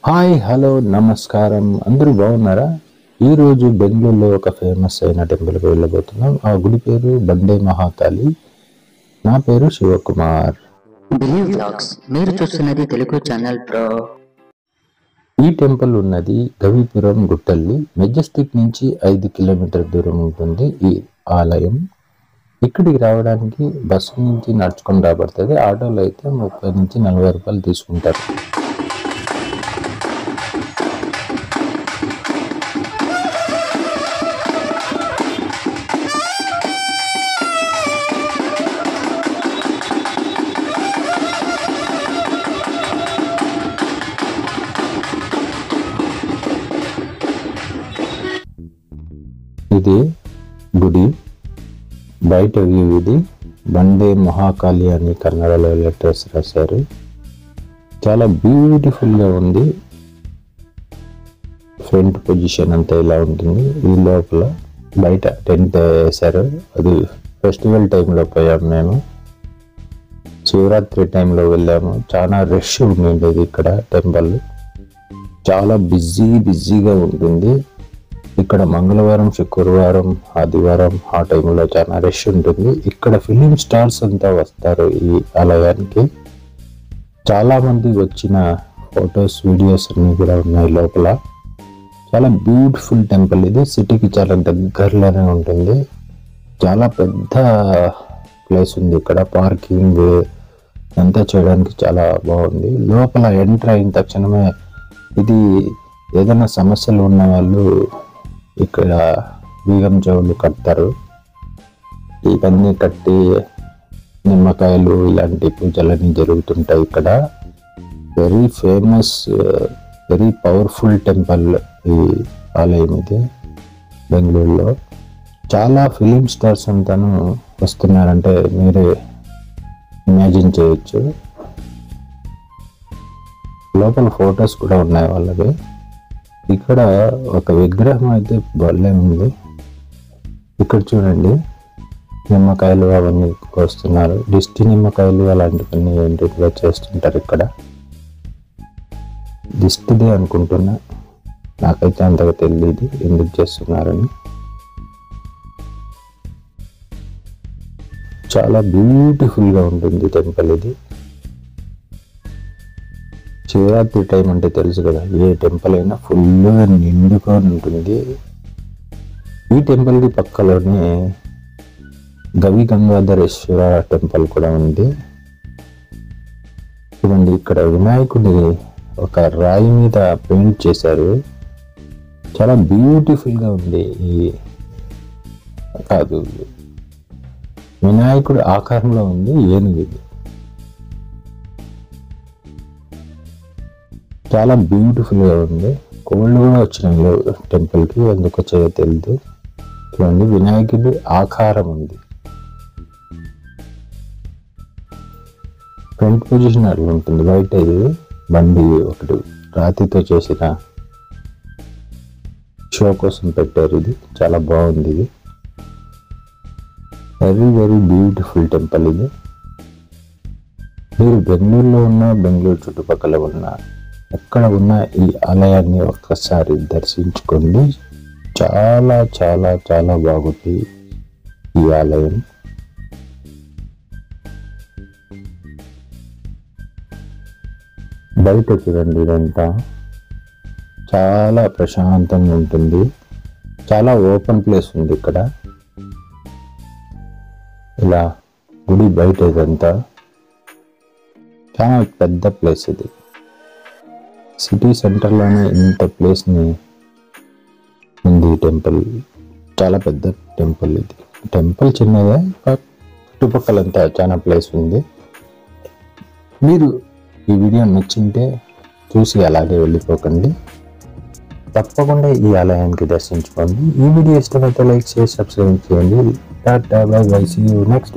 Hi hello నమస్కారం, అందరూ బాగున్నారా? ఈరోజు బెంగళూరులో ఒక ఫేమస్ అయిన టెంపుల్కి వెళ్ళబోతున్నాం. ఆ గుడి పేరు బండే మహాకాళి. నా పేరు శివకుమార్. బిలీవ్ వ్లాగ్స్ మీరు చూస్తున్నది తెలుగు ఛానల్ ప్రో. ఈ టెంపుల్ ఉన్నది గవిపురం గుట్టల్లి. మెజెస్టిక్ నుంచి 5 కిలోమీటర్ దూరం ఉంటుంది ఈ ఆలయం. ఇక్కడికి రావడానికి బస్సు నుంచి నడుచుకొని రాబడుతుంది. ఆటోలో అయితే 30 నుంచి 40 రూపాయలు తీసుకుంటారు. ఇది గుడి బయట వ్యూ. ఇది బండే మహాకాళి అని కన్నడలో లెటర్స్ రాశారు. చాలా బ్యూటిఫుల్గా ఉంది. ఫ్రంట్ పొజిషన్ అంతా ఇలా ఉంటుంది. ఈ లోపల బయట టెంట్ వేశారు. అది ఫెస్టివల్ టైంలో పోయాము మేము. శివరాత్రి టైంలో వెళ్ళాము. చాలా రష్ ఉండేది ఇక్కడ. టెంపుల్ చాలా బిజీగా ఉంటుంది. ఇక్కడ మంగళవారం, శుక్రవారం, ఆదివారం ఆ టైంలో చాలా రష్ ఉంటుంది. ఇక్కడ ఫిలిం స్టార్స్ అంతా వస్తారు ఈ ఆలయానికి. చాలా మంది వచ్చిన ఫొటోస్, వీడియోస్ అన్ని కూడా ఉన్నాయి లోపల. చాలా బ్యూటిఫుల్ టెంపుల్ ఇది. సిటీకి చాలా దగ్గరలోనే ఉంటుంది. చాలా పెద్ద ప్లేస్ ఉంది ఇక్కడ. పార్కింగ్ అంతా చేయడానికి చాలా బాగుంది. లోపల ఎంటర్ అయిన తక్షణమే ఇది ఏదైనా సమస్యలు ఉన్న వాళ్ళు ఇక్కడ బీగం చెవులు కడతారు. ఇవన్నీ కట్టి నిమ్మకాయలు ఇలాంటి పూజలన్నీ జరుగుతుంటాయి ఇక్కడ. Very famous, very powerful temple ఈ ఆలయం ఇది బెంగళూరులో. చాలా ఫిలిం స్టార్స్ అంతాను వస్తున్నారంటే మీరే ఇమాజిన్ చేయొచ్చు. లోపల ఫొటోస్ కూడా ఉన్నాయి వాళ్ళవి. ఇక్కడ ఒక విగ్రహం అయితే భలే ఉంది. ఇక్కడ చూడండి, నిమ్మకాయలు అవన్నీ వస్తున్నారు. దిష్టి నిమ్మకాయలు అలాంటివన్నీ ఏంటిగా చేస్తుంటారు ఇక్కడ. దిష్టిదే అనుకుంటున్నా, నాకైతే అంతగా తెలియదు ఎందుకు చేస్తున్నారని. చాలా బ్యూటిఫుల్గా ఉంటుంది టెంపుల్ ఇది. శివరాత్రి టైం అంటే తెలుసు కదా, ఏ టెంపుల్ అయినా ఫుల్గా నిండుకొని ఉంటుంది. ఈ టెంపుల్కి పక్కలోనే గవి గంగాధరేశ్వర టెంపుల్ కూడా ఉంది. చూడండి, ఇక్కడ వినాయకుడి ఒక రాయి మీద పెయింట్ చేశారు. చాలా బ్యూటిఫుల్గా ఉంది. కాదు, వినాయకుడి ఆకారంలో ఉంది ఏనుగు. చాలా బ్యూటిఫుల్గా ఉంది. కోళ్ళు కూడా వచ్చినాయి టెంపుల్కి, ఎందుకు వచ్చాయో తెలియదు. చూడండి, వినాయకుడి ఆకారం ఉంది. ఫ్రంట్ పొజిషన్ అట్లా ఉంటుంది. బయట ఇది బండి ఒకటి రాతితో చేసిన షో కోసం పెట్టారు. ఇది చాలా బాగుంది. ఇది వెరీ బ్యూటిఫుల్ టెంపుల్ ఇది. మీరు బెంగళూరులో ఉన్న, బెంగళూరు చుట్టుపక్కల ఉన్న, ఎక్కడ ఉన్న ఈ ఆలయాన్ని ఒక్కసారి దర్శించుకోండి. చాలా చాలా చాలా బాగుంది ఈ ఆలయం. బయట చూడండి, ఇదంతా చాలా ప్రశాంతంగా ఉంటుంది. చాలా ఓపెన్ ప్లేస్ ఉంది ఇక్కడ. ఇలా గుడి బయట ఇదంతా చాలా పెద్ద ప్లేస్ ఇది. సిటీ సెంటర్లోనే ఇంత ప్లేస్ని ఉంది ఈ టెంపుల్. చాలా పెద్ద టెంపుల్ ఇది. టెంపుల్ చిన్నదే, చుట్టుపక్కలంతా చాలా ప్లేస్ ఉంది. మీరు ఈ వీడియో నచ్చింటే చూసి అలాగే వెళ్ళిపోకండి. తప్పకుండా ఈ ఆలయానికి దర్శించుకోండి. ఈ వీడియో ఇష్టమైతే లైక్ చేసి సబ్స్క్రైబ్ చేయండి. Tata bye bye, see you next.